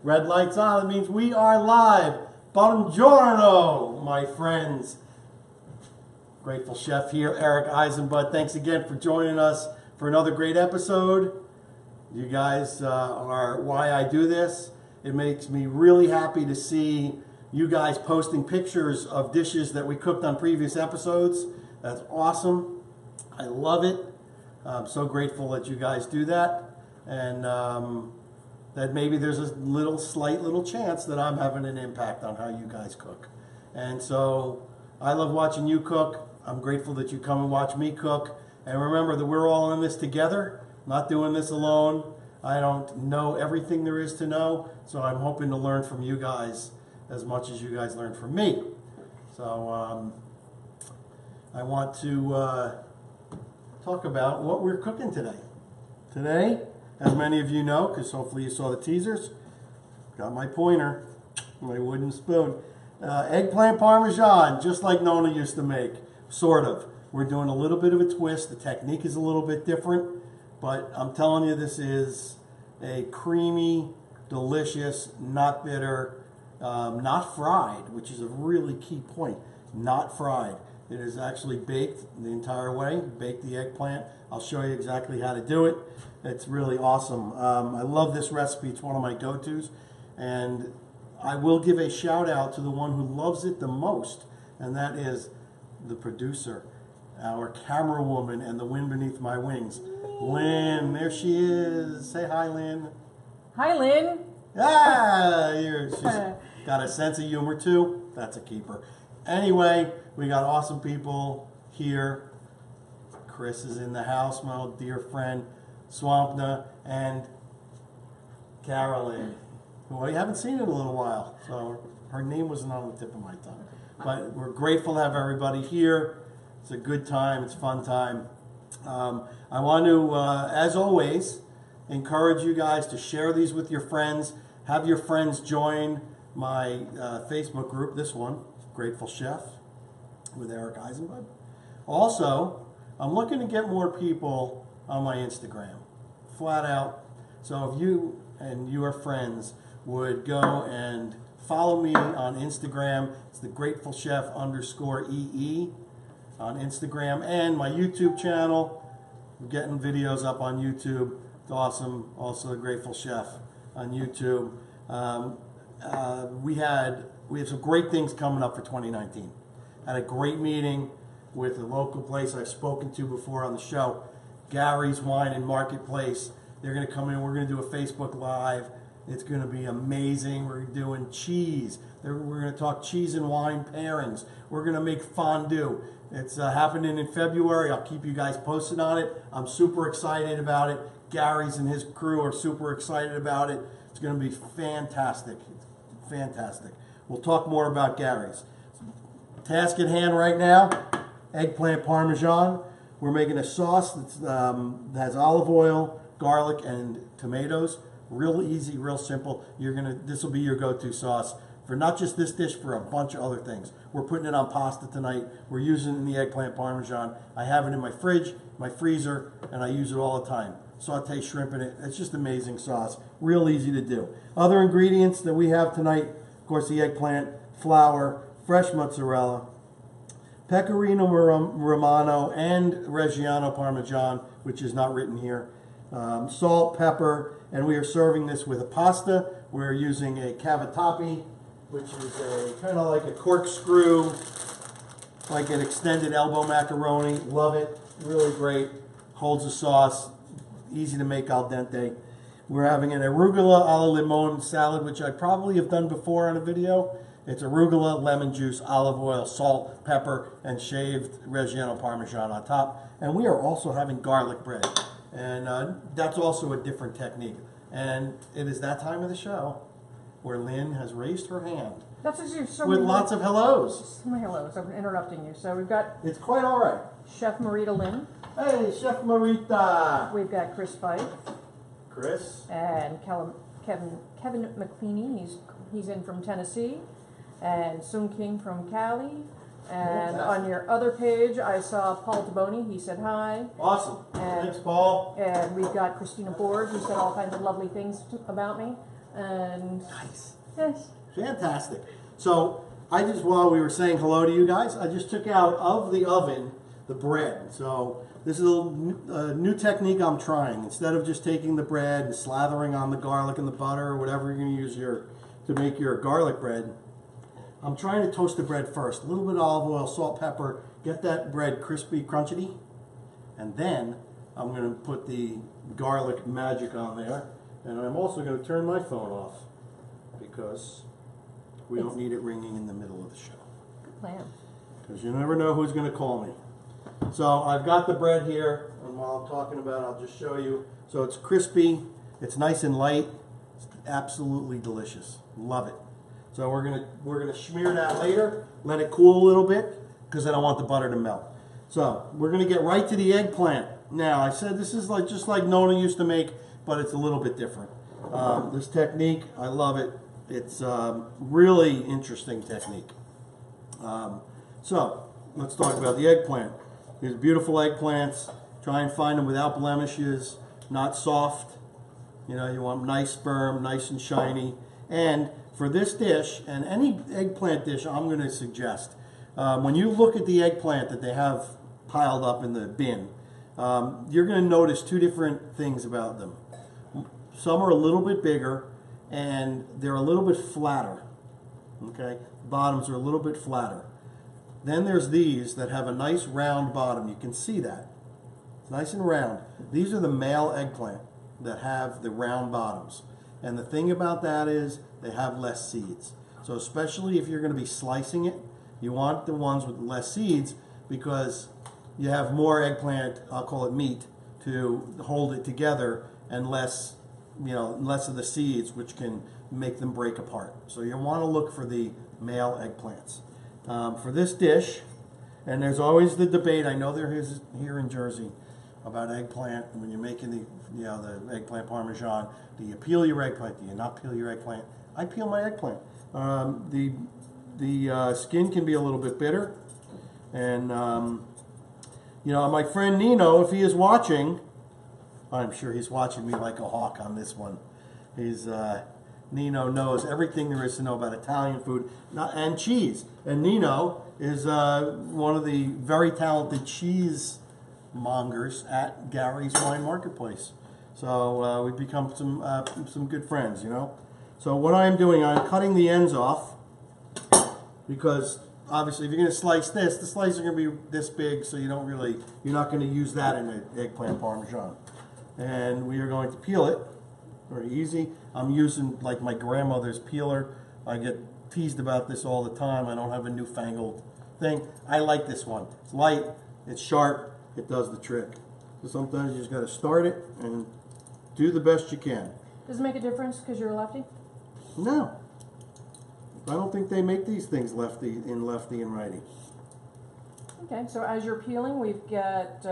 Red lights on. It means we are live. Buongiorno, my friends. Grateful Chef here, Eric Eisenbud. Thanks again for joining us for another great episode. You guys are why I do this. It makes me really happy to see you guys posting pictures of dishes that we cooked on previous episodes. That's awesome. I love it. I'm so grateful that you guys do that, and that maybe there's a slight little chance that I'm having an impact on how you guys cook. And so I love watching you cook. I'm grateful that you come and watch me cook. And remember that we're all in this together. I'm not doing this alone. I don't know everything there is to know, so I'm hoping to learn from you guys as much as you guys learn from me. So I want to talk about what we're cooking today. Today, as many of you know, because hopefully you saw the teasers, got my pointer, my wooden spoon. Eggplant Parmesan, just like Nona used to make, sort of. We're doing a little bit of a twist. The technique is a little bit different, but I'm telling you, this is a creamy, delicious, not bitter, not fried, which is a really key point. Not fried. It is actually baked the entire way. Bake the eggplant. I'll show you exactly how to do it. It's really awesome. I love this recipe. It's one of my go-tos. And I will give a shout out to the one who loves it the most, and that is the producer, our camera woman, and the wind beneath my wings. Lynn, there she is. Say hi, Lynn. Hi, Lynn. Ah, she's got a sense of humor too. That's a keeper. Anyway, we got awesome people here. Chris is in the house, my old dear friend, Swampna, and Carolyn, who I haven't seen in a little while, so her name wasn't on the tip of my tongue. But we're grateful to have everybody here. It's a good time. It's a fun time. I want to, as always, encourage you guys to share these with your friends. Have your friends join my Facebook group, this one, Grateful Chef with Eric Eisenbud. Also, I'm looking to get more people on my Instagram, flat out. So if you and your friends would go and follow me on Instagram, it's the Grateful Chef _EE on Instagram, and my YouTube channel. We're getting videos up on YouTube. It's awesome. Also, the Grateful Chef on YouTube. We have some great things coming up for 2019. Had a great meeting with a local place I've spoken to before on the show, Gary's Wine and Marketplace. They're going to come in. We're going to do a Facebook Live. It's going to be amazing. We're doing cheese. We're going to talk cheese and wine pairings. We're going to make fondue. It's happening in February. I'll keep you guys posted on it. I'm super excited about it. Gary's and his crew are super excited about it. It's going to be fantastic. Fantastic. We'll talk more about Gary's. Task at hand right now, eggplant parmesan. We're making a sauce that has olive oil, garlic, and tomatoes. Real easy, real simple. This will be your go-to sauce for not just this dish, for a bunch of other things. We're putting it on pasta tonight. We're using it in the eggplant parmesan. I have it in my fridge, my freezer, and I use it all the time. Saute shrimp in it. It's just amazing sauce. Real easy to do. Other ingredients that we have tonight, of course, the eggplant, flour, fresh mozzarella, pecorino romano, and Reggiano Parmesan, which is not written here, salt, pepper, and we are serving this with a pasta. We're using a cavatappi, which is a kind of like a corkscrew, like an extended elbow macaroni. Love it. Really great. Holds the sauce. Easy to make al dente. We're having an arugula alla limon salad, which I probably have done before on a video. It's arugula, lemon juice, olive oil, salt, pepper, and shaved Reggiano Parmesan on top. And we are also having garlic bread. And that's also a different technique. And it is that time of the show where Lynn has raised her hand. That's actually so with lots of hellos. My hellos. I'm interrupting you. So we've got... It's quite all right. Chef Marita Lynn. Hey, Chef Marita. We've got Chris Fife. Chris. And Kevin McLeany. He's in from Tennessee. And Sun King from Cali. And on your other page, I saw Paul Taboni. He said hi. Awesome. Thanks, Paul. And we've got Christina Board, who said all kinds of lovely things about me. And Nice. yes, Fantastic. So I just, while we were saying hello to you guys, I just took out of the oven the bread. So this is a new technique I'm trying. Instead of just taking the bread and slathering on the garlic and the butter or whatever you're going to use to make your garlic bread, I'm trying to toast the bread first. A little bit of olive oil, salt, pepper, get that bread crispy, crunchy, and then I'm going to put the garlic magic on there. And I'm also going to turn my phone off because we don't need it ringing in the middle of the show. good plan. Because you never know who's going to call me. So I've got the bread here, and while I'm talking about it, I'll just show you. So it's crispy, it's nice and light, it's absolutely delicious. Love it. So we're gonna smear that later, let it cool a little bit, because I don't want the butter to melt. So we're gonna get right to the eggplant. Now I said this is like just like Nona used to make, but it's a little bit different. This technique, I love it. It's really interesting technique. So let's talk about the eggplant. These beautiful eggplants. Try and find them without blemishes, not soft. You know, you want nice sperm, nice and shiny. And for this dish, and any eggplant dish I'm going to suggest, when you look at the eggplant that they have piled up in the bin, you're going to notice two different things about them. Some are a little bit bigger, and they're a little bit flatter. Okay, bottoms are a little bit flatter. Then there's these that have a nice round bottom. You can see that. It's nice and round. These are the male eggplant that have the round bottoms. And the thing about that is they have less seeds. So especially if you're going to be slicing it, you want the ones with less seeds because you have more eggplant, I'll call it meat, to hold it together and less of the seeds, which can make them break apart. So you want to look for the male eggplants. For this dish, and there's always the debate, I know there is here in Jersey, about eggplant. When you're making the eggplant parmesan, do you peel your eggplant? Do you not peel your eggplant? I peel my eggplant. The skin can be a little bit bitter, and my friend Nino, if he is watching, I'm sure he's watching me like a hawk on this one. Nino knows everything there is to know about Italian food and cheese. And Nino is one of the very talented cheese mongers at Gary's Wine Marketplace. So we've become some good friends, you know. So what I'm doing, I'm cutting the ends off because obviously if you're going to slice this, the slices are going to be this big, so you're not going to use that in an eggplant parmesan. And we are going to peel it. Very easy. I'm using like my grandmother's peeler. I get teased about this all the time. I don't have a newfangled thing. I like this one. It's light, it's sharp, it does the trick. So sometimes you just got to start it and do the best you can. Does it make a difference because you're a lefty? No. I don't think they make these things lefty and righty. Okay, so as you're peeling, we've got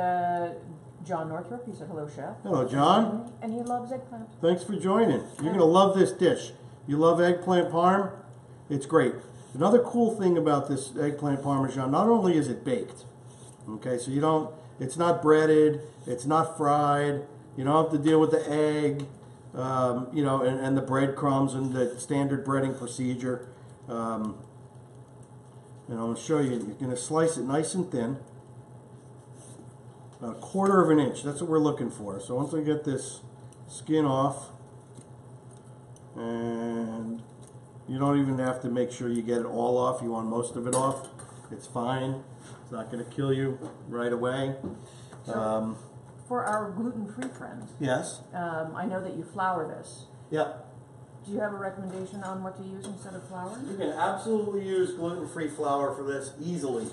John Northrup. He said hello, chef. Hello, John. And he loves eggplant. Thanks for joining. You're going to love this dish. You love eggplant parm? It's great. Another cool thing about this eggplant parmesan, not only is it baked, okay, so it's not breaded, it's not fried, you don't have to deal with the egg, and the breadcrumbs and the standard breading procedure. And I'm going to show you, you're going to slice it nice and thin. About 1/4 of an inch, that's what we're looking for. So once I get this skin off, and you don't even have to make sure you get it all off, you want most of it off, it's fine. It's not going to kill you right away. So for our gluten-free friends, yes? I know that you flour this. Yep. Do you have a recommendation on what to use instead of flour? You can absolutely use gluten-free flour for this easily.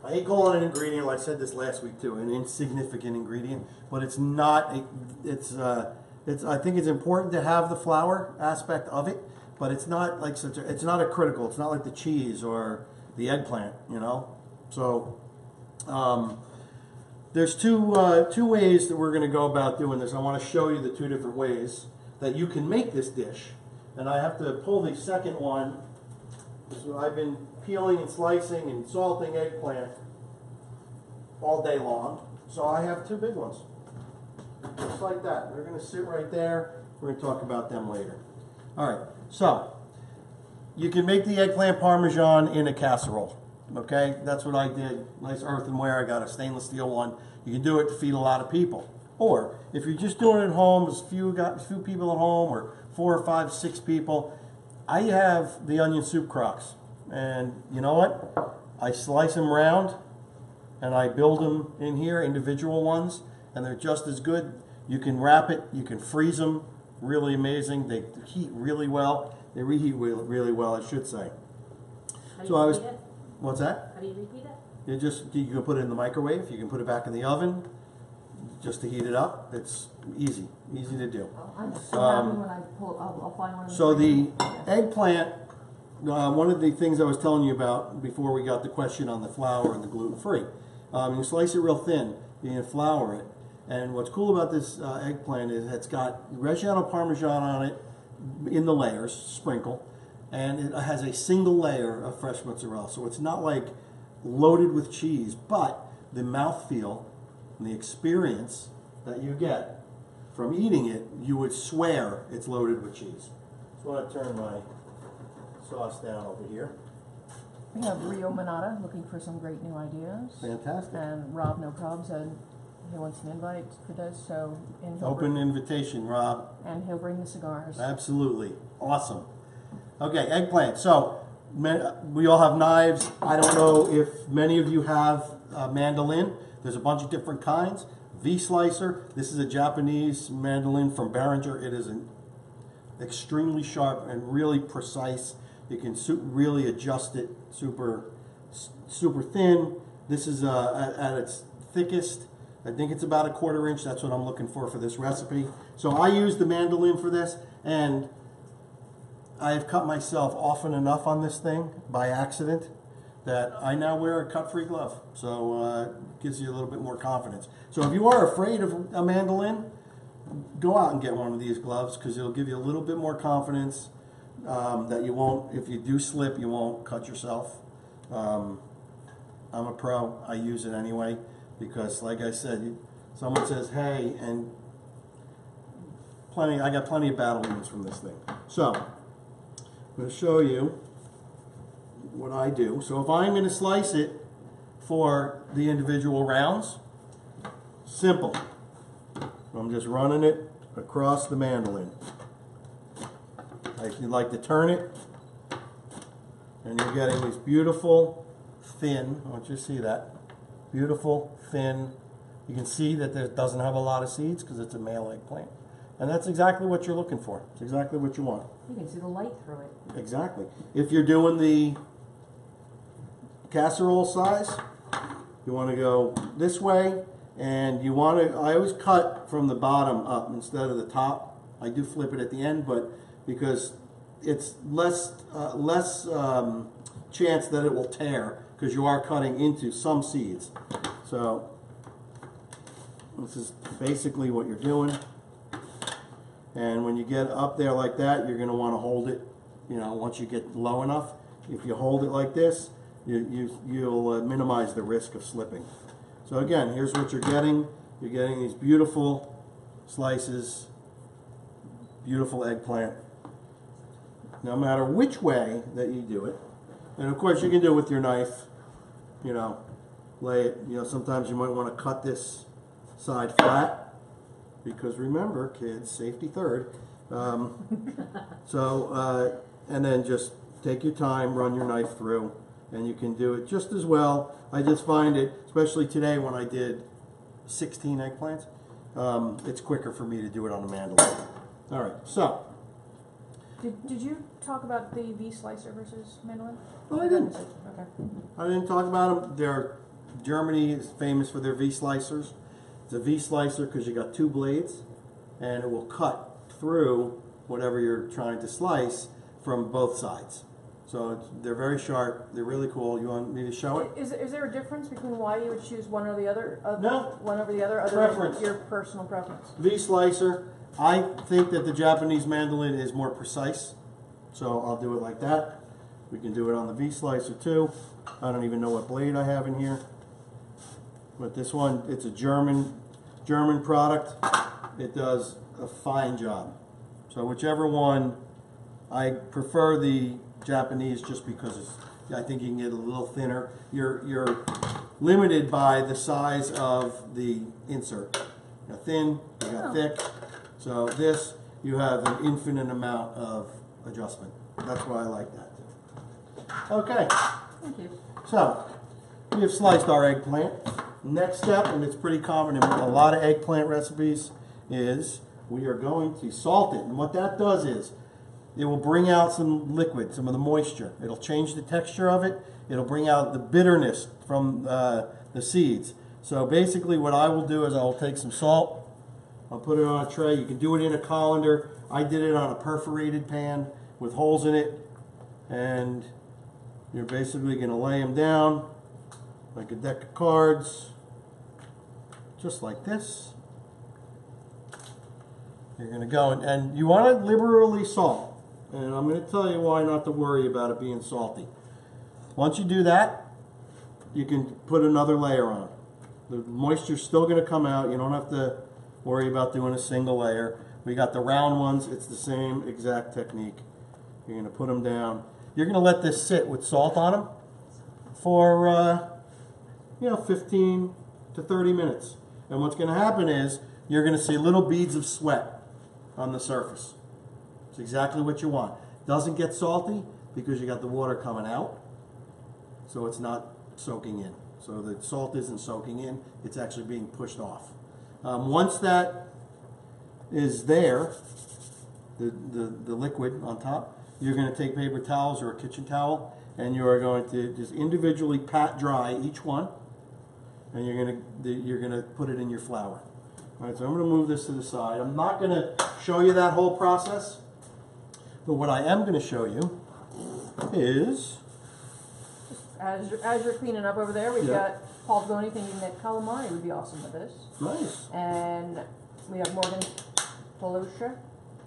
I hate calling it an ingredient, like I said this last week too, an insignificant ingredient, but it's not. I think it's important to have the flour aspect of it, but it's not like it's not a critical. It's not like the cheese or the eggplant, you know. So there's two ways that we're going to go about doing this. I want to show you the two different ways that you can make this dish, and I have to pull the second one. So I've been peeling and slicing and salting eggplant all day long, so I have two big ones. just like that. They're going to sit right there. We're going to talk about them later. All right, so you can make the eggplant parmesan in a casserole. Okay, that's what I did. Nice earthenware. I got a stainless steel one. You can do it to feed a lot of people. Or if you're just doing it at home, there's a few people at home, or 4 or 5, 6 people. I have the onion soup crocks, and you know what? I slice them round, and I build them in here, individual ones, and they're just as good. You can wrap it. You can freeze them. Really amazing. They heat really well. They reheat really well, I should say. How do you reheat it? What's that? How do you reheat it? You can put it in the microwave. You can put it back in the oven, just to heat it up. It's easy to do. I'm so happy when I pull. I'll find one. So the eggplant. One of the things I was telling you about before we got the question on the flour and the gluten-free. You slice it real thin. You can flour it. And what's cool about this eggplant is it's got Reggiano Parmesan on it in the layers, sprinkle, and it has a single layer of fresh mozzarella. So it's not like loaded with cheese, but the mouthfeel and the experience that you get from eating it, you would swear it's loaded with cheese. So I want to turn my sauce down over here. We have Rio Manata looking for some great new ideas. Fantastic. And Rob No Prob said he wants an invite for this, so Open invitation, Rob. and he'll bring the cigars. Absolutely. Awesome. Okay, eggplant. So, we all have knives. I don't know if many of you have a mandolin. There's a bunch of different kinds. V-slicer. This is a Japanese mandolin from Behringer. It is an extremely sharp and really precise. You can really adjust it super thin. This is at its thickest. I think it's about 1/4 inch. That's what I'm looking for this recipe. So I use the mandolin for this, and I have cut myself often enough on this thing by accident that I now wear a cut-free glove. So it gives you a little bit more confidence. So if you are afraid of a mandolin, go out and get one of these gloves, because it'll give you a little bit more confidence that you won't, if you do slip, you won't cut yourself. I'm a pro. I use it anyway. Because, like I said, someone says, "Hey," and I got plenty of battle wounds from this thing. So, I'm going to show you what I do. So, if I'm going to slice it for the individual rounds, simple. I'm just running it across the mandolin. You like to turn it, and you're getting these beautiful, thin. I want you to see that. Beautiful, thin. You can see that it doesn't have a lot of seeds because it's a male eggplant. And that's exactly what you're looking for. It's exactly what you want. You can see the light through it. Exactly. If you're doing the casserole size, you want to go this way, and you want to, I always cut from the bottom up instead of the top. I do flip it at the end, but because it's less chance that it will tear, because you are cutting into some seeds. So this is basically what you're doing. And when you get up there like that, you're going to want to hold it, once you get low enough. If you hold it like this, you'll minimize the risk of slipping. So again, here's what you're getting. You're getting these beautiful slices, beautiful eggplant. No matter which way that you do it. And of course you can do it with your knife, lay it, sometimes you might want to cut this side flat, because remember, kids, safety third. And then just take your time, run your knife through, and you can do it just as well. I just find it, especially today when I did 16 eggplants, it's quicker for me to do it on a mandolin. All right, so. Did you talk about the V-slicer versus mandolin? No, I didn't. Okay. I didn't talk about them. Germany is famous for their V-slicers. It's a V-slicer because you got 2 blades, and it will cut through whatever you're trying to slice from both sides. So they're very sharp. They're really cool. You want me to show it? Is there a difference between why you would choose one or the other? No. One over the other, other Preference. than your personal preference? V-slicer. I think that the Japanese mandolin is more precise, so I'll do it like that. We can do it on the V-slicer too. I don't even know what blade I have in here, but this one, it's a German product. it does a fine job. So whichever one, I prefer the Japanese just because it's, I think you can get a little thinner. You're limited by the size of the insert. You got thin, you got thick. So this, you have an infinite amount of adjustment. That's why I like that. Okay. Thank you. So, we have sliced our eggplant. Next step, and it's pretty common in a lot of eggplant recipes, is we are going to salt it. And what that does is, it will bring out some liquid, some of the moisture. It'll change the texture of it. It'll bring out the bitterness from the seeds. So basically what I will do is I'll take some salt, I'll put it on a tray. You can do it in a colander. I did it on a perforated pan with holes in it. And you're basically going to lay them down like a deck of cards, just like this. You're going to go and you want to liberally salt. And I'm going to tell you why not to worry about it being salty. Once you do that, you can put another layer on. The moisture's still going to come out. You don't have to worry about doing a single layer. We got the round ones. It's the same exact technique. You're going to put them down. You're going to let this sit with salt on them for 15 to 30 minutes. And what's going to happen is you're going to see little beads of sweat on the surface. It's exactly what you want. Doesn't get salty because you got the water coming out, so it's not soaking in. So the salt isn't soaking in, it's actually being pushed off. Once that is there, the liquid on top, you're going to take paper towels or a kitchen towel and you are going to just individually pat dry each one, and you're going to put it in your flour. All right, so I'm going to move this to the side. I'm not going to show you that whole process, but what I am going to show you is, As you're cleaning up over there, we've got Paul Taboni thinking that calamari would be awesome with this. nice. And we have Morgan Polosha.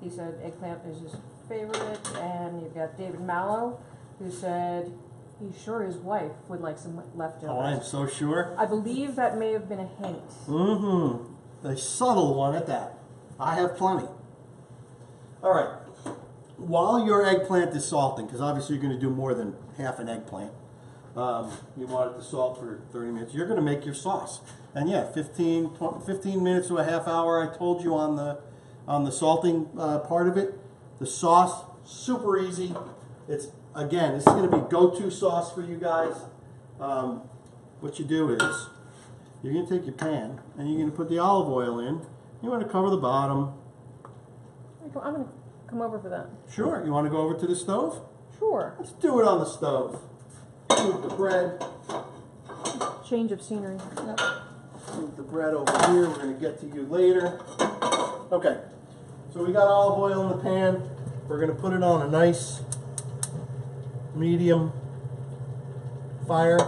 He said eggplant is his favorite. And you've got David Mallow, who said he's sure his wife would like some leftovers. Oh, I am so sure. I believe that may have been a hint. Mm-hmm. A subtle one at that. I have plenty. All right. While your eggplant is salting, because obviously you're going to do more than half an eggplant, you want it to salt for 30 minutes. You're going to make your sauce. And yeah, 15 minutes to a half hour, I told you on the salting part of it. The sauce, super easy. It's, again, this is going to be go-to sauce for you guys. What you do is, you're going to take your pan and you're going to put the olive oil in. You want to cover the bottom. I'm going to come over for that. Sure. You want to go over to the stove? Sure. Let's do it on the stove. Move the bread. Change of scenery. Yep. Move the bread over here. We're going to get to you later. Okay. So we got olive oil in the pan. We're going to put it on a nice medium fire.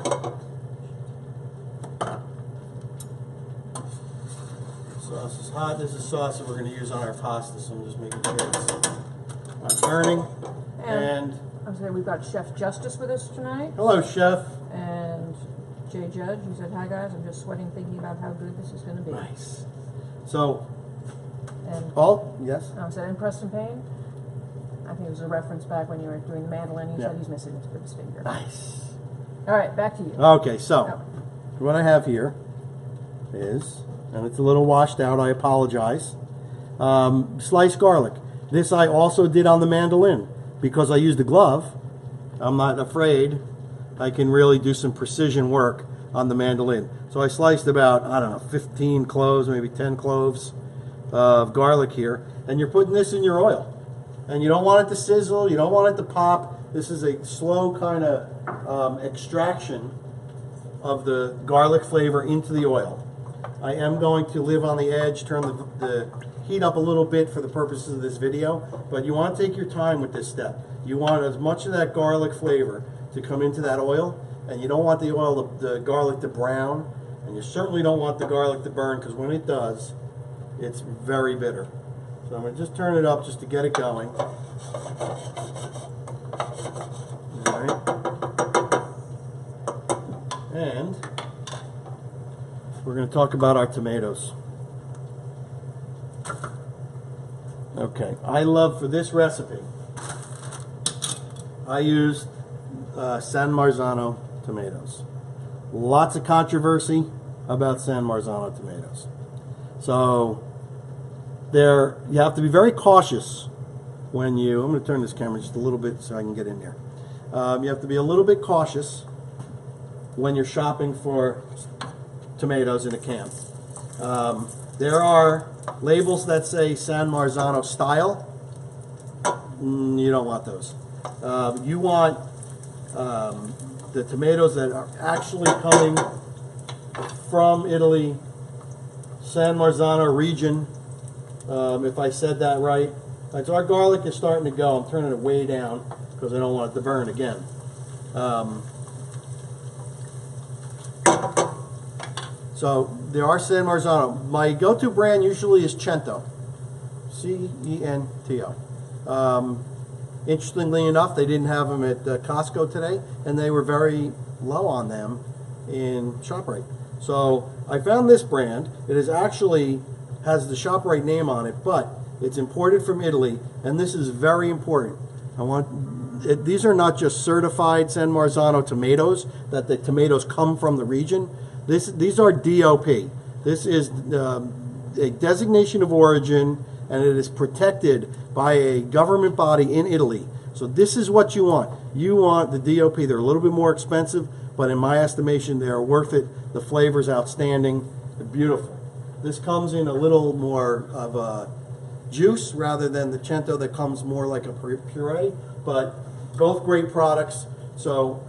Sauce is hot. This is sauce that we're going to use on our pasta, so I'm just making sure it's not burning. And I'm sorry, we've got Chef Justice with us tonight. hello, Chef. And Jay Judge, who said, hi guys, I'm just sweating thinking about how good this is going to be. Nice. So, And Paul? Yes? I said, and Preston Payne, I think it was a reference back when you were doing the mandolin. You said he's missing the tip of his finger. Nice. All right, back to you. Okay, so Oh. what I have here is, and it's a little washed out, I apologize, sliced garlic. This I also did on the mandolin. Because I used a glove, I'm not afraid. I can really do some precision work on the mandolin. So I sliced about, I don't know, 15 cloves, maybe 10 cloves of garlic here. And you're putting this in your oil. And you don't want it to sizzle, you don't want it to pop. This is a slow kind of extraction of the garlic flavor into the oil. I am going to live on the edge, turn the heat up a little bit for the purposes of this video, but you want to take your time with this step. You want as much of that garlic flavor to come into that oil, and you don't want the oil, the garlic to brown, and you certainly don't want the garlic to burn, because when it does, it's very bitter. So I'm going to just turn it up just to get it going. All right. And we're going to talk about our tomatoes. Okay, I love for this recipe, I used San Marzano tomatoes. Lots of controversy about San Marzano tomatoes. So you have to be very cautious when I'm going to turn this camera just a little bit so I can get in there. You have to be a little bit cautious when you're shopping for tomatoes in a can. There are labels that say San Marzano style. You don't want those. You want the tomatoes that are actually coming from Italy, San Marzano region, if I said that right. All right, so our garlic is starting to go. I'm turning it way down because I don't want it to burn again. So there are San Marzano. My go-to brand usually is Cento, C-E-N-T-O. Interestingly enough, they didn't have them at Costco today, and they were very low on them in ShopRite. So I found this brand. It is actually has the ShopRite name on it, but it's imported from Italy, and this is very important. These are not just certified San Marzano tomatoes, that the tomatoes come from the region. These are DOP. This is a designation of origin, and it is protected by a government body in Italy. So this is what you want. You want the DOP. They're a little bit more expensive, but in my estimation, they are worth it. The flavor's outstanding. They're beautiful. This comes in a little more of a juice rather than the Cento that comes more like a puree, but both great products. So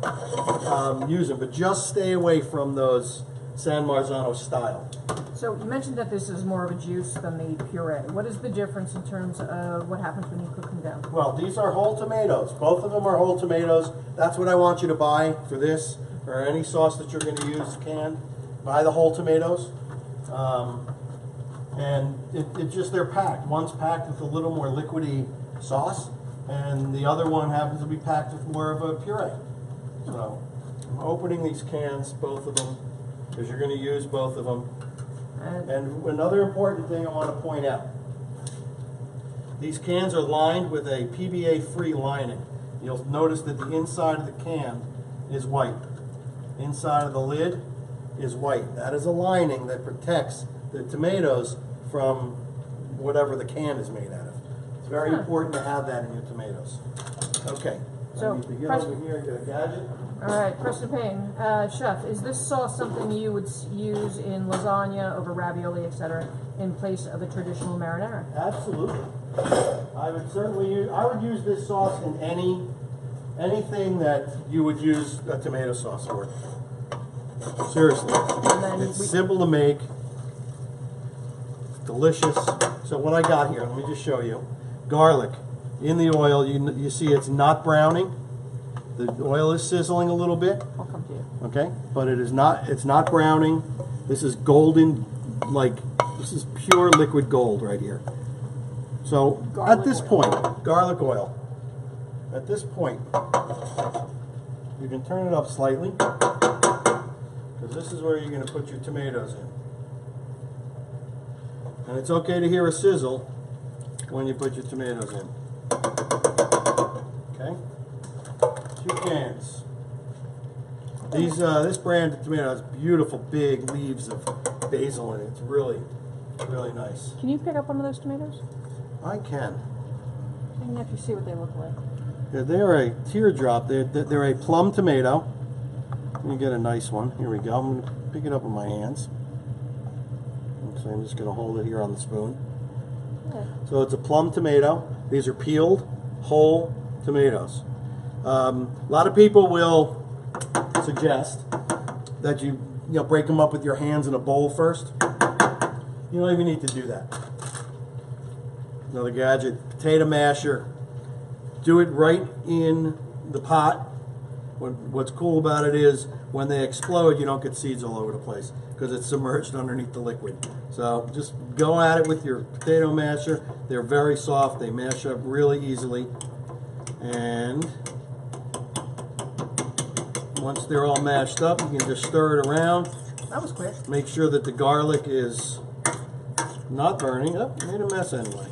use them, but just stay away from those San Marzano style. So you mentioned that this is more of a juice than the puree. What is the difference in terms of what happens when you cook them down? Well, these are whole tomatoes. Both of them are whole tomatoes. That's what I want you to buy for this or any sauce that you're going to use canned. Buy the whole tomatoes. And they're packed. One's packed with a little more liquidy sauce, and the other one happens to be packed with more of a puree. So I'm opening these cans, both of them, because you're going to use both of them. And another important thing I want to point out. These cans are lined with a PBA-free lining. You'll notice that the inside of the can is white. Inside of the lid is white. That is a lining that protects the tomatoes from whatever the can is made out of. It's very important to have that in your tomatoes. Okay, So, I need to get over here and get a gadget. All right, Preston Payne, chef, is this sauce something you would use in lasagna, over ravioli, etc., in place of a traditional marinara? Absolutely. I would certainly use this sauce in anything that you would use a tomato sauce for. Seriously. And then It's simple to make. Delicious. So what I got here, let me just show you. Garlic in the oil. You see it's not browning. The oil is sizzling a little bit. I'll come to you. Okay, but it's not browning. This is golden, this is pure liquid gold right here. So at this point, garlic oil. At this point, you can turn it up slightly, because this is where you're going to put your tomatoes in. And it's okay to hear a sizzle when you put your tomatoes in. Okay? 2 cans. This brand of tomato has beautiful big leaves of basil in it. It's really, really nice. Can you pick up one of those tomatoes? I can. I can actually see what they look like. Yeah, they're a teardrop. They're a plum tomato. Let me get a nice one. Here we go. I'm going to pick it up with my hands. So I'm just going to hold it here on the spoon. Yeah. So it's a plum tomato. These are peeled, whole tomatoes. A lot of people will suggest that you break them up with your hands in a bowl first. You don't even need to do that. Another gadget, potato masher. Do it right in the pot. What's cool about it is when they explode, you don't get seeds all over the place because it's submerged underneath the liquid. So just go at it with your potato masher. They're very soft. They mash up really easily. And once they're all mashed up, you can just stir it around. That was quick. Make sure that the garlic is not burning. Oh, made a mess anyway.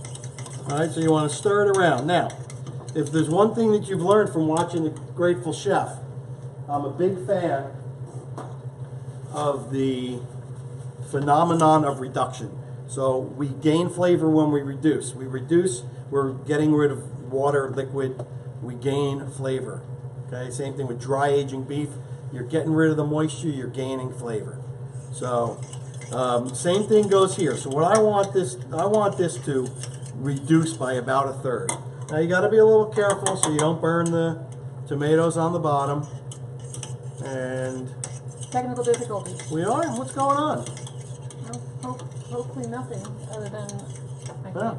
All right, so you want to stir it around. Now, if there's one thing that you've learned from watching The Grateful Chef, I'm a big fan of the phenomenon of reduction. So we gain flavor when we reduce. We're getting rid of water, liquid, we gain flavor. Okay, same thing with dry aging beef. You're getting rid of the moisture, you're gaining flavor. So same thing goes here. So what I want this to reduce by about a third. Now you got to be a little careful so you don't burn the tomatoes on the bottom. And Technical difficulties. we are. What's going on? No, hopefully nothing other than I Yeah. can't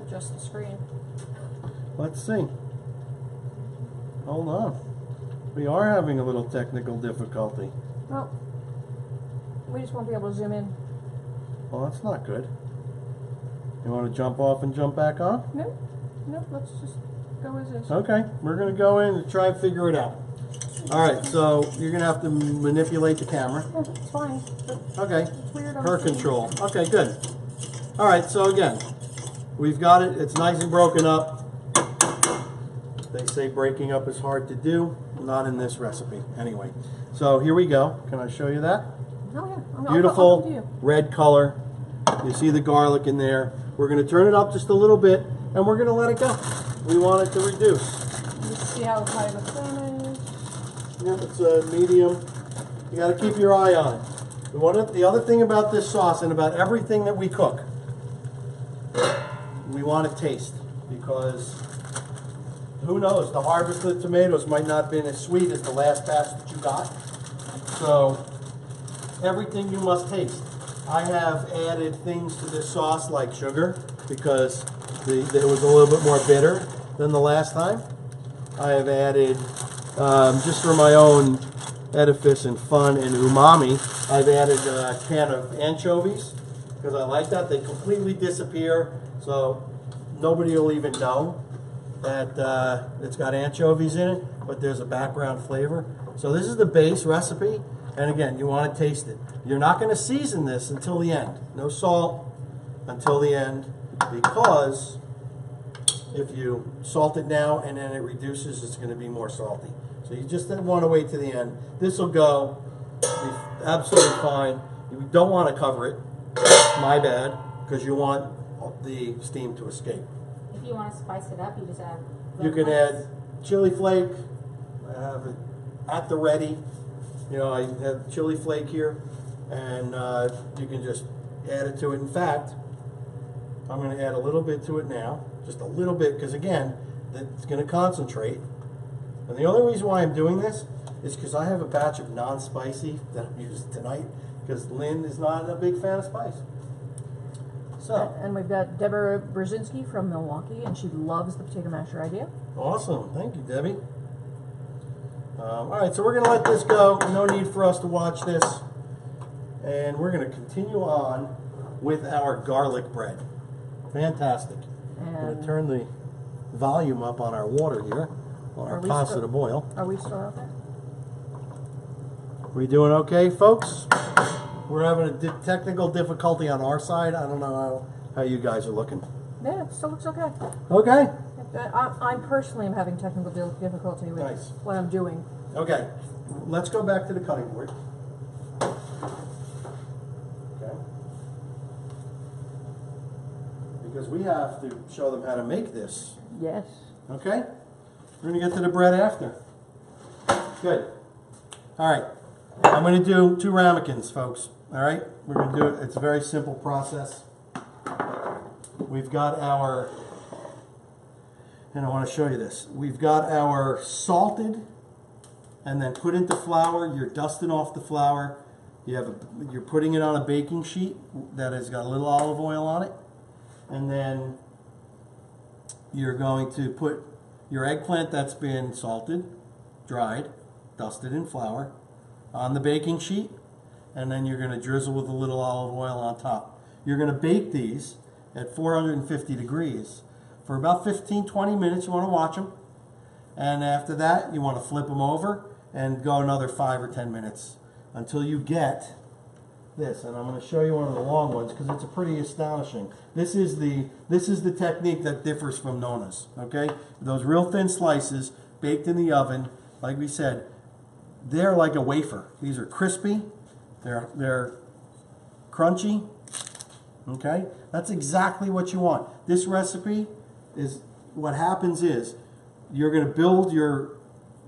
adjust the screen. Let's see. Hold on. We are having a little technical difficulty. Well, we just won't be able to zoom in. Well, that's not good. You want to jump off and jump back on? No, let's just go as is. Okay, we're going to go in and try and figure it out. All right, so you're going to have to manipulate the camera. Yeah, it's fine. Okay, It's weird on her the screen. control. Okay, good. All right, so again, we've got it. It's nice and broken up. They say breaking up is hard to do. Not in this recipe. Anyway, so here we go. Can I show you that? Oh yeah. I'll Beautiful come to you. red color. You see the garlic in there. We're going to turn it up just a little bit, and we're going to let it go. We want it to reduce. Just see how high the flame is. Yep, it's a medium. You got to keep your eye on it. The other thing about this sauce and about everything that we cook, we want to taste, because who knows, the harvest of the tomatoes might not have been as sweet as the last batch that you got. So everything you must taste. I have added things to this sauce like sugar because it was a little bit more bitter than the last time. I have added, just for my own edifice and fun and umami, I've added a can of anchovies because I like that. They completely disappear, so nobody will even know that it's got anchovies in it, but there's a background flavor. So this is the base recipe, and again, you want to taste it. You're not going to season this until the end. No salt until the end, because if you salt it now and then it reduces, it's going to be more salty. So you just want to wait to the end. This will go be absolutely fine. You don't want to cover it. My bad, because you want the steam to escape. If you want to spice it up, you just add. You can add chili flake. I have it at the ready. You know, I have chili flake here, and you can just add it to it. In fact, I'm going to add a little bit to it now, just a little bit, because again, it's going to concentrate. And the only reason why I'm doing this is because I have a batch of non-spicy that I'm using tonight, because Lynn is not a big fan of spice. So, And we've got Deborah Brzezinski from Milwaukee, and she loves the potato masher idea. awesome. Thank you, Debbie. All right, so we're going to let this go. No need for us to watch this. And we're going to continue on with our garlic bread. Fantastic. I'm going to And turn the volume up on our water here, on our Are we pasta still- to boil. are we still out there? We doing okay, folks? We're having a technical difficulty on our side. I don't know how you guys are looking. Yeah, it still looks okay. Okay. I personally am having technical difficulty with Nice. what I'm doing. Okay. Let's go back to the cutting board. Okay. Because we have to show them how to make this. Yes. Okay? We're going to get to the bread after. Good. All right. I'm going to do 2 ramekins, folks. All right? We're going to do it. It's a very simple process. We've got our, and I want to show you this. We've got our salted and then put into flour. You're dusting off the flour. You're putting it on a baking sheet that has got a little olive oil on it. And then you're going to put your eggplant that's been salted, dried, dusted in flour, on the baking sheet, and then you're going to drizzle with a little olive oil on top. You're going to bake these at 450 degrees for about 15-20 minutes. You want to watch them, and after that you want to flip them over and go another 5 or 10 minutes until you get this, and I'm going to show you one of the long ones because it's a pretty astonishing. This is the technique that differs from Nona's. Okay, those real thin slices baked in the oven, like we said, they're like a wafer. These are crispy, they're crunchy. Okay, that's exactly what you want. This recipe is what happens is you're going to build your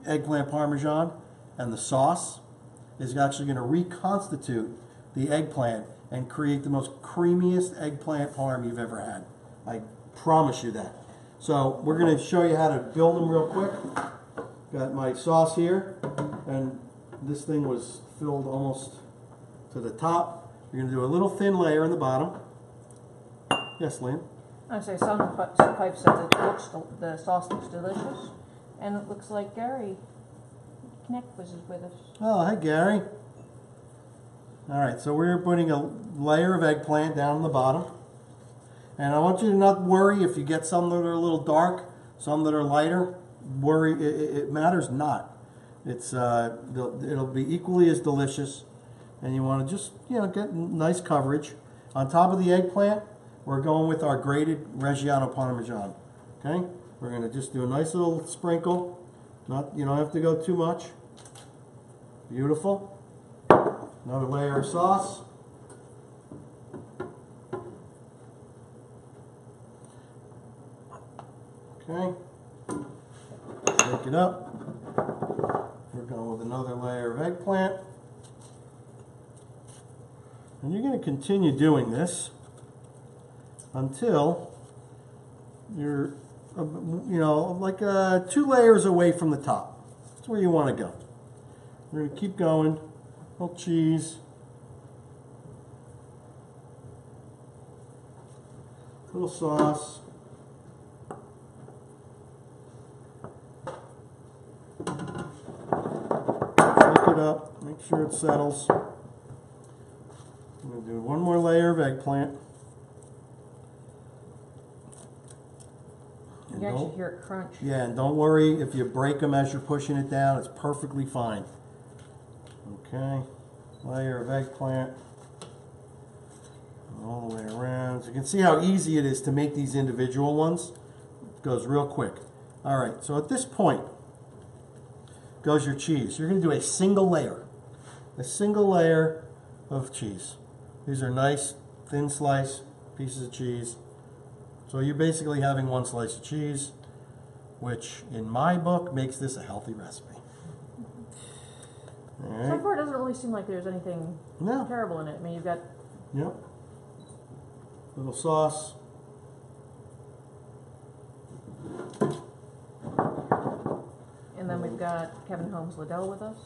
eggplant parmesan, and the sauce is actually going to reconstitute the eggplant and create the most creamiest eggplant parm you've ever had. I promise you that. So we're going to show you how to build them real quick. Got my sauce here, and this thing was filled almost to the top. You're going to do a little thin layer in the bottom. Yes, Lynn? I say some pipe said the sauce looks delicious, and it looks like Gary Kneck was with us. Oh, hey, Gary. All right, so we're putting a layer of eggplant down on the bottom. And I want you to not worry if you get some that are a little dark, some that are lighter. Worry, it matters not. It'll be equally as delicious. And you want to just, get nice coverage. On top of the eggplant, we're going with our grated Reggiano Parmesan. Okay? We're going to just do a nice little sprinkle. You don't have to go too much. Beautiful. Another layer of sauce. Okay. Shake it up. We're going with another layer of eggplant. And you're going to continue doing this until you're, like 2 layers away from the top. That's where you want to go. We're going to keep going. Little cheese. Little sauce. Shake it up. Make sure it settles. I'm going to do one more layer of eggplant. You can actually hear it crunch. Yeah, and don't worry if you break them as you're pushing it down. It's perfectly fine. Okay, layer of eggplant all the way around. So you can see how easy it is to make these individual ones. It goes real quick. All right, so at this point goes your cheese. You're going to do a single layer of cheese. These are nice thin slice pieces of cheese. So you're basically having 1 slice of cheese, which in my book makes this a healthy recipe. All right. So far, it doesn't really seem like there's anything terrible in it. I mean, you've got little sauce. And then we've got Kevin Holmes Liddell with us,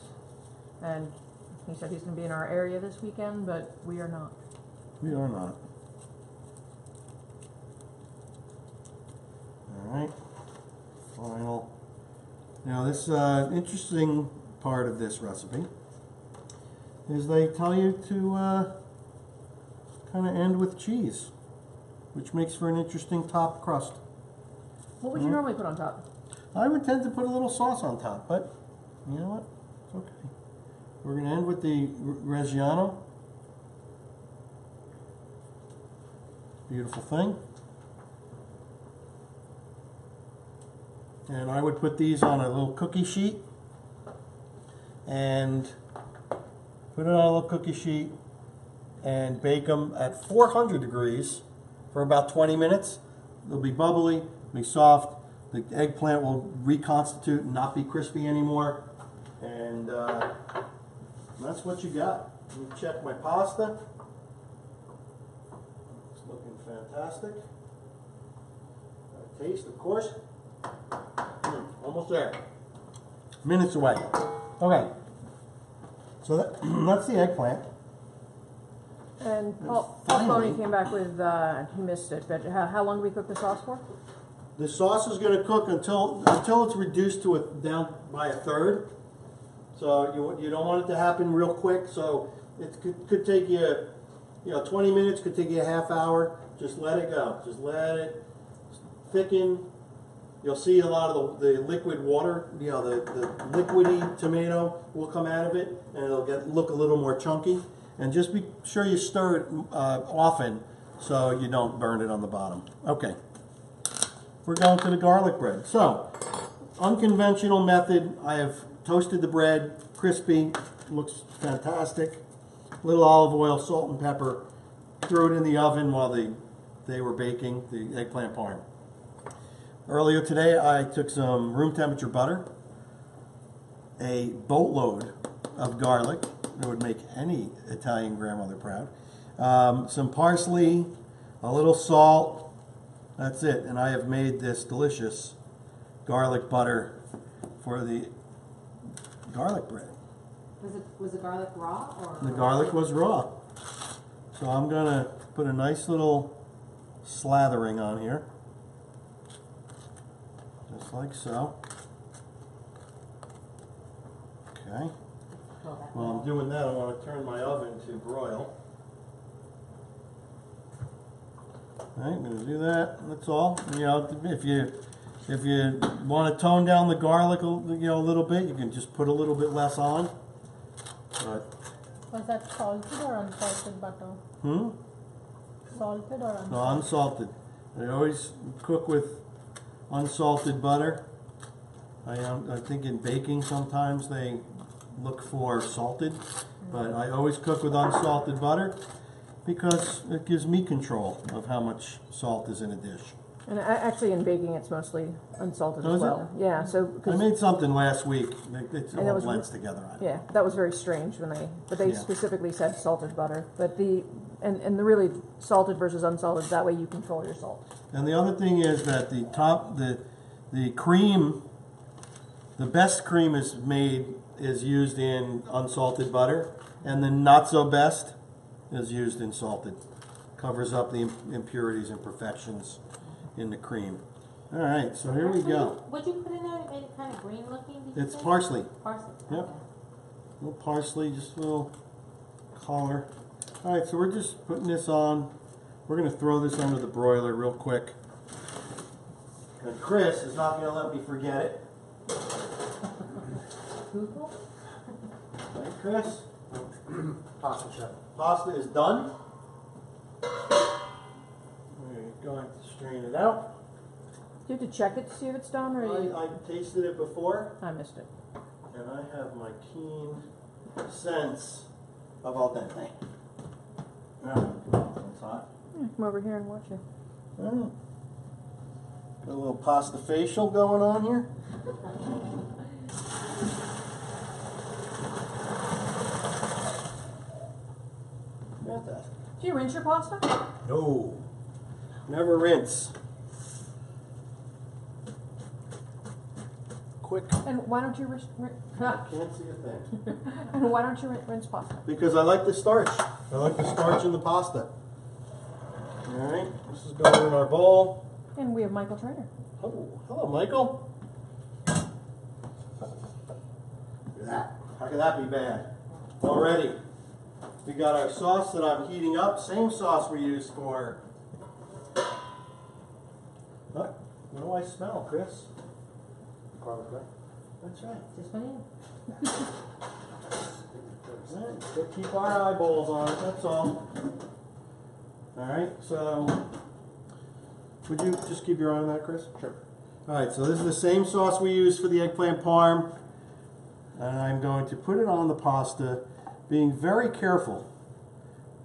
and he said he's going to be in our area this weekend, but we are not. We are not. All right. Final. Now, this interesting part of this recipe is they tell you to kind of end with cheese, which makes for an interesting top crust. What would you normally put on top? I would tend to put a little sauce on top, but you know what? It's okay. We're going to end with the Reggiano. Beautiful thing. And I would put these on a little cookie sheet and put it on a little cookie sheet and bake them at 400 degrees for about 20 minutes. They'll be bubbly, be soft. The eggplant will reconstitute and not be crispy anymore. And that's what you got. Let me check my pasta. It's looking fantastic. Taste, of course. Almost there. Minutes away. Okay. So that's the eggplant. And Paul Boney came back with, he missed it, but how long do we cook the sauce for? The sauce is going to cook until it's reduced to down by a third. So you don't want it to happen real quick. So it could take you, 20 minutes, could take you a half hour. Just let it go. Just let it thicken. You'll see a lot of the liquid water, the liquidy tomato will come out of it, and it'll look a little more chunky. And just be sure you stir it often so you don't burn it on the bottom. Okay, we're going to the garlic bread. So, unconventional method. I have toasted the bread, crispy, looks fantastic. Little olive oil, salt and pepper. Threw it in the oven while they were baking the eggplant parm. Earlier today, I took some room temperature butter, a boatload of garlic. It would make any Italian grandmother proud. Some parsley, a little salt. That's it. And I have made this delicious garlic butter for the garlic bread. Was the garlic raw or? The garlic was raw. So I'm gonna put a nice little slathering on here. Just like so. Okay. While I'm doing that, I want to turn my oven to broil. Alright, I'm going to do that. That's all. You know, if you want to tone down the garlic, a little bit, you can just put a little bit less on. But, Was that salted or unsalted butter? Salted or unsalted? no, unsalted. I always cook with unsalted butter. I think in baking sometimes they look for salted, but I always cook with unsalted butter because it gives me control of how much salt is in a dish. And actually, in baking, it's mostly unsalted Oh, as is it? well. Yeah. So I 'cause- made something last week. It And it all was blends together. yeah, that was very strange when they Yeah. specifically said salted butter. But the really salted versus unsalted, that way you control your salt. And the other thing is that the cream, the best cream is used in unsalted butter, and the not so best is used in salted. Covers up the impurities and imperfections in the cream. All right, so here we go. What'd you put in there that made it kind of green looking? Did you It's say? parsley. Parsley. Yep. Okay. A little parsley, just a little color. All right, so we're just putting this on. We're going to throw this under the broiler real quick. And Chris is not going to let me forget it. Google? Right, Chris? Pasta chef. Pasta is done. We're going to strain it out. Do you have to check it to see if it's done, or you? I tasted it before, I missed it. and I have my keen sense of al dente. It's hot. Come over here and watch it. Got a little pasta facial going on here. Got that. Do you rinse your pasta? No. Never rinse. Quick. And why don't you rinse? Can't see a thing. And why don't you rinse pasta? Because I like the starch. I like the starch in the pasta. Alright, this is going in our bowl. And we have Michael Trainer. Oh, hello, Michael. How could that be bad? Already. We got our sauce that I'm heating up. Same sauce we used for... What do I smell, Chris? Garlic bread. That's right. Just went in. Alright, we'll keep our eyeballs on it, that's all. Alright, so... Would you just keep your eye on that, Chris? Sure. Alright, so this is the same sauce we used for the eggplant parm. And I'm going to put it on the pasta, being very careful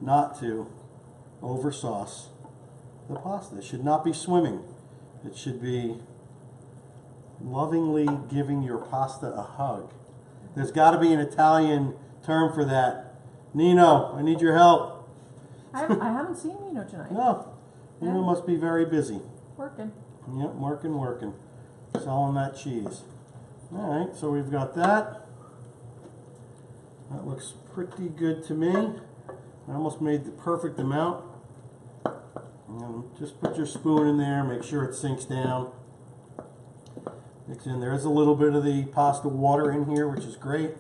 not to over sauce the pasta. It should not be swimming. It should be lovingly giving your pasta a hug. There's got to be an Italian term for that. Nino, I need your help. I haven't seen Nino tonight. No, Nino must be very busy. Working. Yep, working. Selling that cheese. Alright, so we've got that. That looks pretty good to me. I almost made the perfect amount. And just put your spoon in there, make sure it sinks down. Mix in. There is a little bit of the pasta water in here, which is great.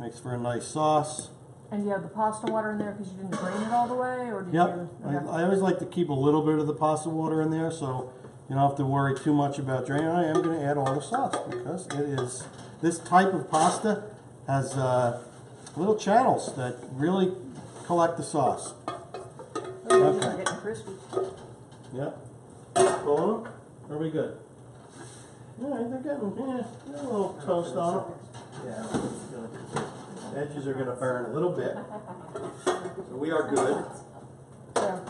Makes for a nice sauce. And you have the pasta water in there because you didn't drain it all the way, or did Yep. you? Okay. I always like to keep a little bit of the pasta water in there, so you don't have to worry too much about draining. I am going to add all the sauce because it is, this type of pasta has little channels that really collect the sauce. These Okay. are getting crispy. Yep. Pulling them? Are we good? Yeah, they're getting, a little toast on them. Yeah, it's good. Edges are gonna burn a little bit. So we are good. So,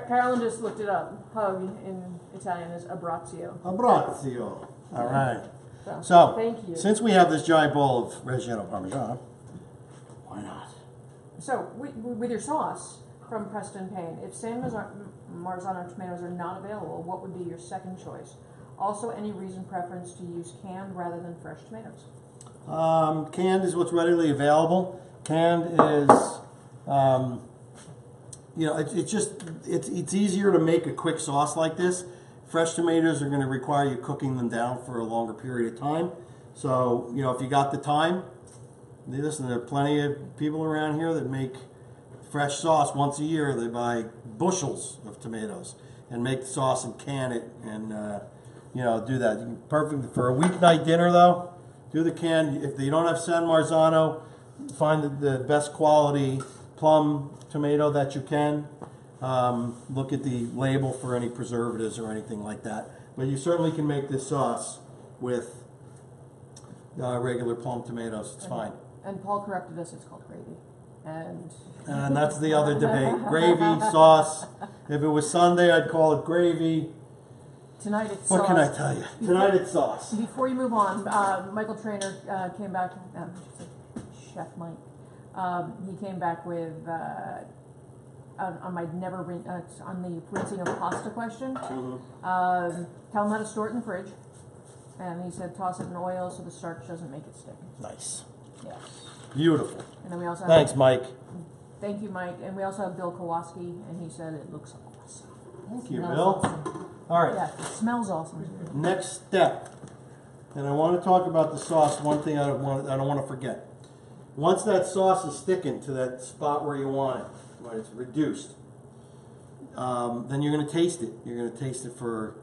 Carolyn just looked it up. Hug in Italian is abbraccio. Abbraccio. All right. So, So, thank you. since we have this giant bowl of Reggiano Parmesan, why not? So, with your sauce from Preston Payne, if San Marzano tomatoes are not available, what would be your second choice? Also, any reason preference to use canned rather than fresh tomatoes? Canned is what's readily available. Canned is, it's easier to make a quick sauce like this. Fresh tomatoes are going to require you cooking them down for a longer period of time. So, if you got the time, listen, there are plenty of people around here that make fresh sauce once a year. They buy bushels of tomatoes and make the sauce and can it and, do that. Perfect for a weeknight dinner, though. Do the can. If you don't have San Marzano, find the best quality plum tomato that you can. Look at the label for any preservatives or anything like that. But you certainly can make this sauce with regular plum tomatoes. It's fine. And Paul corrected us, it's called gravy. And that's the other debate. Gravy, sauce. If it was Sunday, I'd call it gravy. Tonight it's What sauce. can I tell you? Tonight it's sauce. Before you move on, Michael Trainer came back, Chef Mike, he came back with, on my on the rinsing of pasta question, tell him how to store it in the fridge, and he said toss it in oil so the starch doesn't make it stick. Nice. Yes. Beautiful. And then we also Thanks, have, Mike. Thank you, Mike, and we also have Bill Kowalski, and he said it looks awesome. Thank you, Smells Bill. awesome. All right. Yeah, it smells awesome. Next step, and I want to talk about the sauce. One thing I don't want to forget. Once that sauce is sticking to that spot where you want it, when it's reduced, then you're going to taste it. You're going to taste it for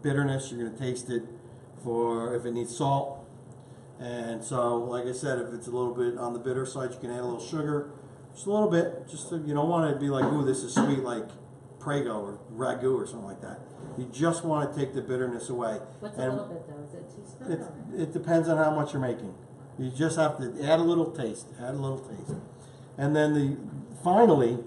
bitterness. You're going to taste it for if it needs salt. And so, like I said, if it's a little bit on the bitter side, you can add a little sugar, just a little bit. Just so you don't want to be like, ooh, this is sweet, like Prego or ragu or something like that. You just want to take the bitterness away. What's a little bit though? Is it a teaspoon? It depends on how much you're making. You just have to add a little taste. Add a little taste. And then finally,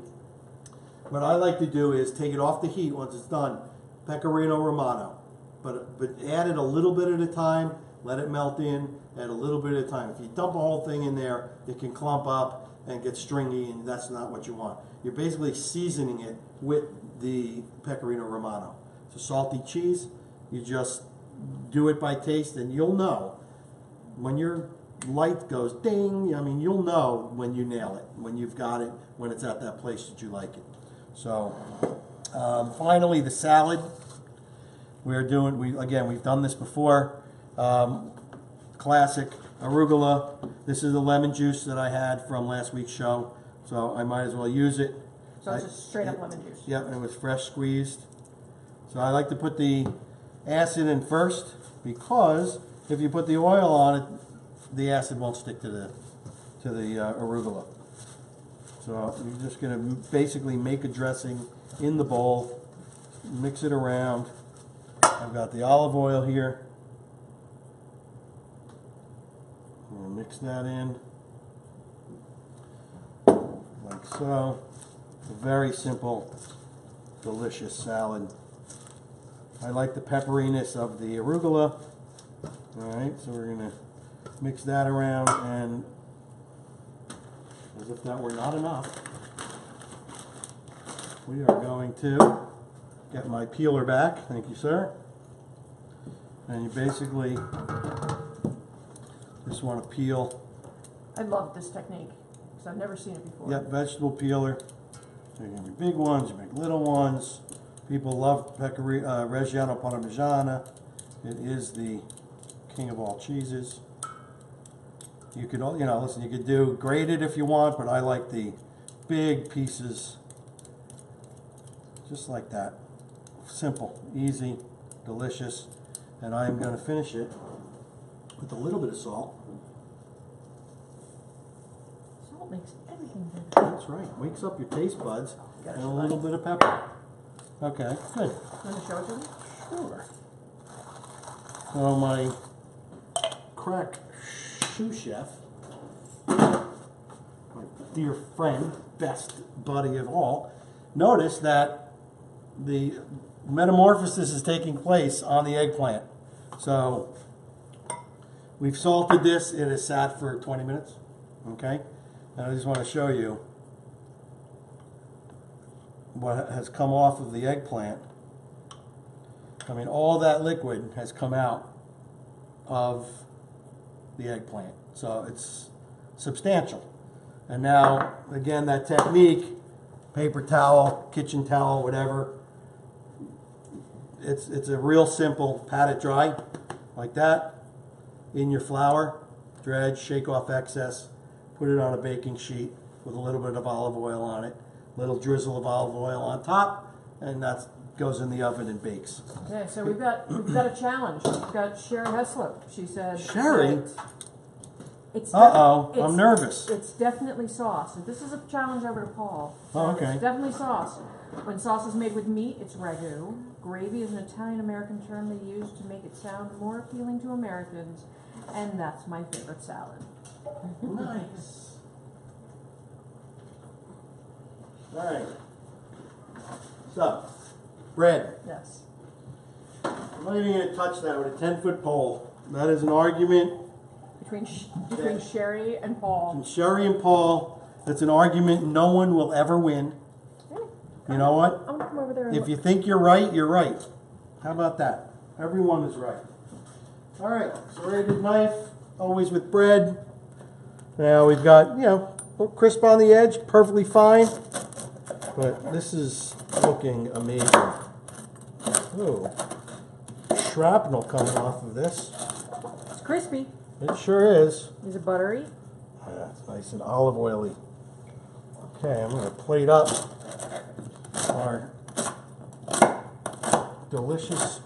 what I like to do is take it off the heat once it's done. Pecorino Romano. But add it a little bit at a time. Let it melt in. Add a little bit at a time. If you dump a whole thing in there, it can clump up and get stringy, and that's not what you want. You're basically seasoning it with the Pecorino Romano. It's a salty cheese. You just do it by taste, and you'll know when your light goes ding. I mean, you'll know when you nail it, when you've got it, when it's at that place that you like it. So, finally, the salad. We've done this before. Classic arugula. This is the lemon juice that I had from last week's show, so I might as well use it. So it's just straight up lemon juice. Yep, and it was fresh squeezed. So I like to put the acid in first, because if you put the oil on it, the acid won't stick to the arugula. So you're just going to basically make a dressing in the bowl, mix it around. I've got the olive oil here. I'm going to mix that in like so. It's a very simple, delicious salad. I like the pepperiness of the arugula. Alright, so we're going to mix that around, and as if that were not enough, we are going to get my peeler back. Thank you, sir. And you basically just want to peel. I love this technique because I've never seen it before. Yep, vegetable peeler. So you can make big ones, you make little ones. People love Reggiano Parmesan. It is the king of all cheeses. You could, listen, you could do grated if you want, but I like the big pieces, just like that. Simple, easy, delicious. And I'm going to finish it with a little bit of salt. Salt makes everything That's right. Wakes up your taste buds and a little bit of pepper. Okay, good. Want to show it to me? Sure. So my crack sous chef, my dear friend, best buddy of all, noticed that the metamorphosis is taking place on the eggplant. So we've salted this. It has sat for 20 minutes. Okay? And I just want to show you what has come off of the eggplant. I mean, all that liquid has come out of the eggplant. So it's substantial. And now, again, that technique, paper towel, kitchen towel, whatever, it's a real simple, pat it dry, like that, in your flour, dredge, shake off excess, put it on a baking sheet with a little bit of olive oil on it, little drizzle of olive oil on top, and that goes in the oven and bakes. Okay, so we've got a challenge. We've got Sherry Heslop. She said Sherry? It's Uh-oh, it's- I'm nervous. It's definitely sauce. And this is a challenge over to Paul. Oh, okay. It's definitely sauce. When sauce is made with meat, it's ragu. Gravy is an Italian-American term they use to make it sound more appealing to Americans, and that's my favorite salad. Nice. All right. So, bread. Yes. I'm not even going to touch that with a 10-foot pole. That is an argument. Between Sherry and Paul. And Sherry and Paul, that's an argument no one will ever win. You know what? I'm gonna come over there and If you think you're right, you're right. How about that? Everyone is right. All right, serrated knife, always with bread. Now we've got, a little crisp on the edge, perfectly fine. But this is looking amazing. Ooh, shrapnel coming off of this. it's crispy. It sure is. Is it buttery? Yeah, it's nice and olive oily. Okay, I'm going to plate up our delicious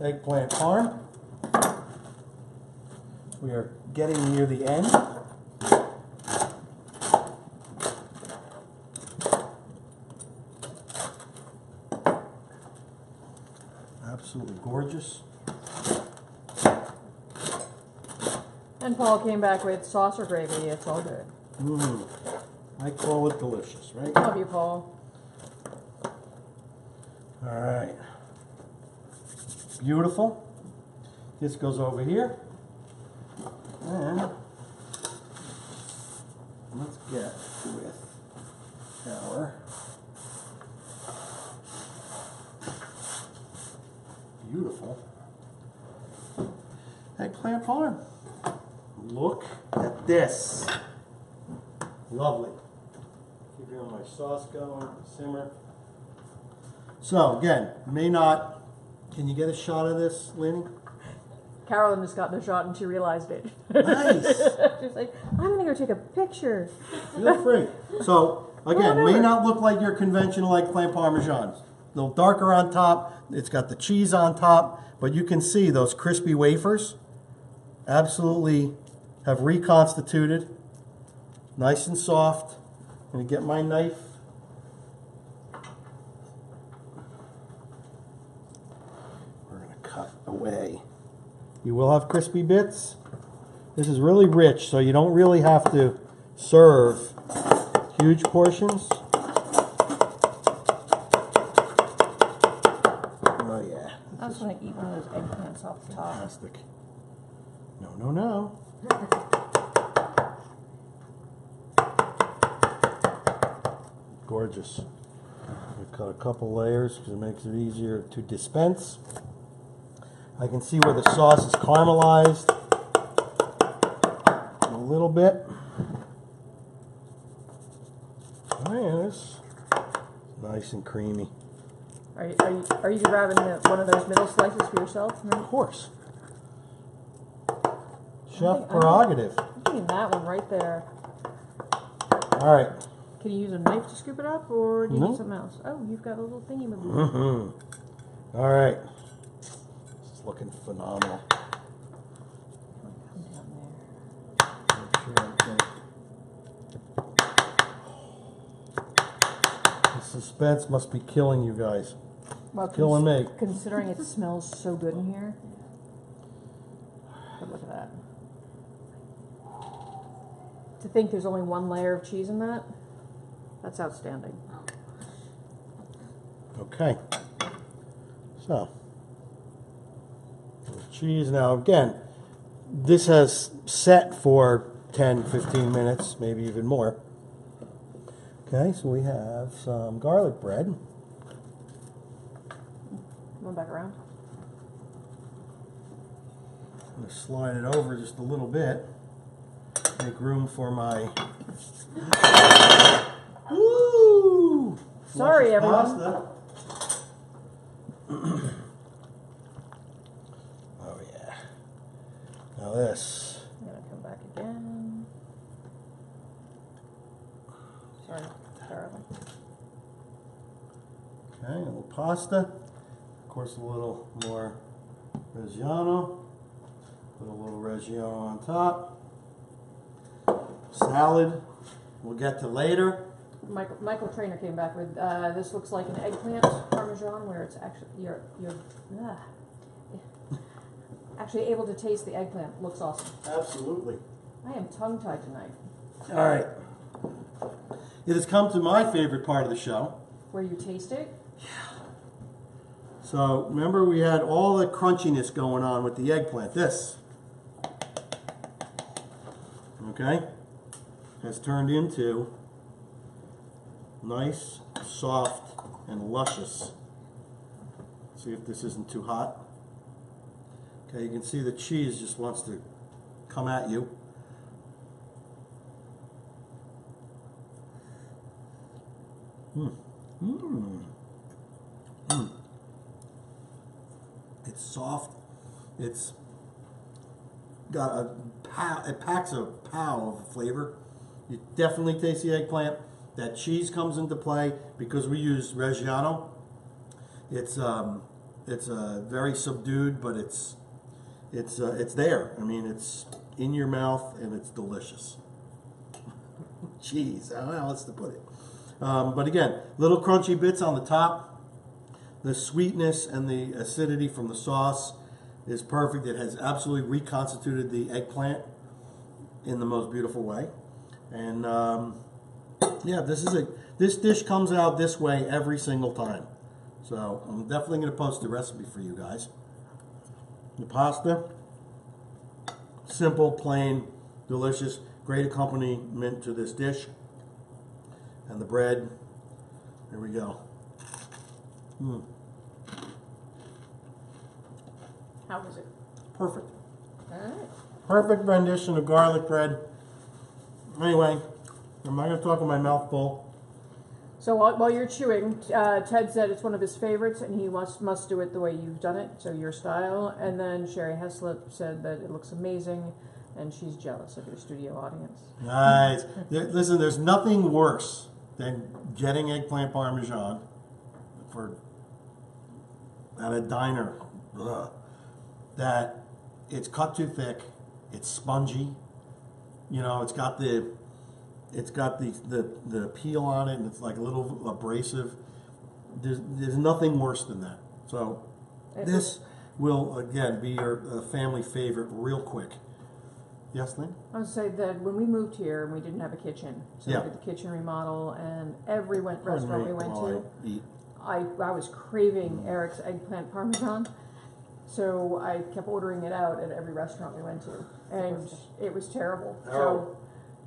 eggplant parm. We are getting near the end. Absolutely gorgeous. And Paul came back with sauce or gravy. It's all good. I call it delicious, right? Love you, Paul. All right. Beautiful. This goes over here. And let's get with our beautiful eggplant parm. Look at this. Lovely. Keeping my sauce going, simmer. So again, can you get a shot of this, Lenny? Carolyn just got the shot and she realized it. Nice. She's like, I'm gonna go take a picture. Feel free. So again, may not look like your conventional eggplant parmesan. A little darker on top. It's got the cheese on top, but you can see those crispy wafers absolutely have reconstituted. Nice and soft. I'm gonna get my knife. We're gonna cut away. You will have crispy bits. This is really rich, so you don't really have to serve huge portions. Oh yeah. I was gonna eat one of those eggplants off the top. Fantastic. No, no, no. Gorgeous. We cut a couple layers because it makes it easier to dispense. I can see where the sauce is caramelized a little bit. Oh, yes. Nice and creamy. Are you grabbing one of those middle slices for yourself? Of course. Chef prerogative. I'm thinking that one right there. All right. Can you use a knife to scoop it up, or do you No. need something else? Oh, you've got a little thingy moving. Mm-hmm. All right. This is looking phenomenal. Come down there. Make sure I suspense must be killing you guys. Well, Killing me. Considering it smells so good in here. But look at that. To think there's only one layer of cheese in that, that's outstanding. Okay. So, cheese now. Again, this has set for 10, 15 minutes, maybe even more. Okay, so we have some garlic bread. Come back around. I'm going to slide it over just a little bit. Make room for my... Woo! Sorry, Luscious everyone. pasta. Oh, yeah. Now this. I'm gonna come back again. Sorry, darling. Okay, a little pasta. Of course, a little more Reggiano. Put a little Reggiano on top. Salad, we'll get to later. Michael Trainer came back with this looks like an eggplant parmesan, where it's actually you're actually able to taste the eggplant. Looks awesome. Absolutely. I am tongue tied tonight. All right. It has come to my favorite part of the show. Where you taste it? So remember, we had all the crunchiness going on with the eggplant. This, okay, has turned into nice, soft, and luscious. See if this isn't too hot. Okay, you can see the cheese just wants to come at you. It's soft. It's got it packs a pow of flavor. You definitely taste the eggplant. That cheese comes into play because we use Reggiano. It's very subdued, but it's there. I mean, it's in your mouth and it's delicious. Cheese. I don't know how else to put it. But again, little crunchy bits on the top. The sweetness and the acidity from the sauce is perfect. It has absolutely reconstituted the eggplant in the most beautiful way. And yeah, this dish comes out this way every single time. So I'm definitely going to post the recipe for you guys. The pasta, simple, plain, delicious, great accompaniment to this dish. And the bread, here we go. How is it? Perfect. All right. Perfect rendition of garlic bread. Anyway, I'm not going to talk with my mouth full. So while you're chewing, Ted said it's one of his favorites, and he must do it the way you've done it, so your style. And then Sherry Heslop said that it looks amazing, and she's jealous of your studio audience. Nice. Listen, there's nothing worse than getting eggplant parmesan at a diner. Ugh. That it's cut too thick, it's spongy. You know, it's got the peel on it, and it's like a little abrasive. There's nothing worse than that. So this will again be your family favorite real quick. Yes, Lynn? I would say that when we moved here, we didn't have a kitchen, so Yeah. we did the kitchen remodel, and every restaurant we went to, Eat. I was craving Eric's eggplant parmesan, so I kept ordering it out at every restaurant we went to, and it was terrible. Oh.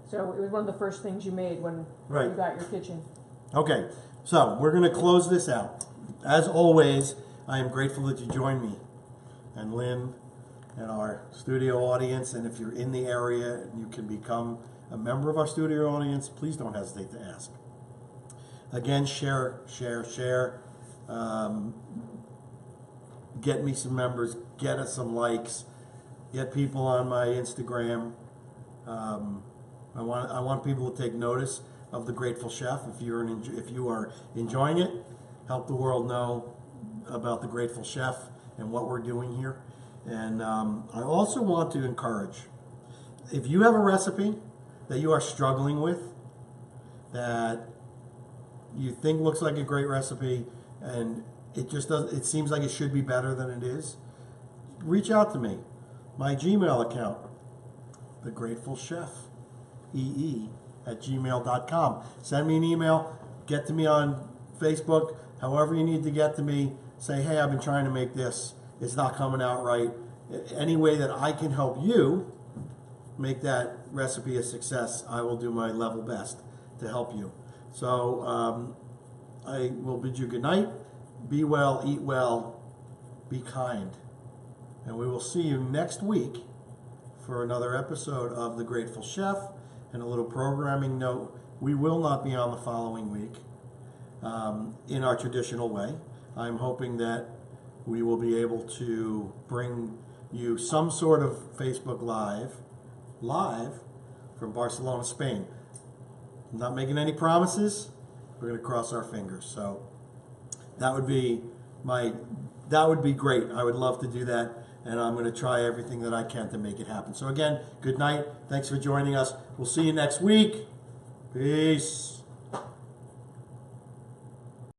So it was one of the first things you made when Right. you got your kitchen. Okay, so we're going to close this out. As always, I am grateful that you joined me and Lynn and our studio audience. And if you're in the area and you can become a member of our studio audience, please don't hesitate to ask. Again, share. Get me some members, get us some likes, get people on my Instagram. I want people to take notice of the Grateful Chef. If you are enjoying it, help the world know about the Grateful Chef and what we're doing here. And I also want to encourage, if you have a recipe that you are struggling with, that you think looks like a great recipe and it just doesn't, it seems like it should be better than it is, reach out to me. My Gmail account, The Grateful Chef, @gmail.com. Send me an email, get to me on Facebook, however you need to get to me. Say, hey, I've been trying to make this. It's not coming out right. Any way that I can help you make that recipe a success, I will do my level best to help you. So I will bid you good night. Be well, eat well, be kind. And we will see you next week for another episode of The Grateful Chef. And a little programming note, we will not be on the following week in our traditional way. I'm hoping that we will be able to bring you some sort of Facebook live from Barcelona, Spain. I'm not making any promises. We're going to cross our fingers. So that would be great. I would love to do that, and I'm going to try everything that I can to make it happen. So again, good night. Thanks for joining us. We'll see you next week. Peace.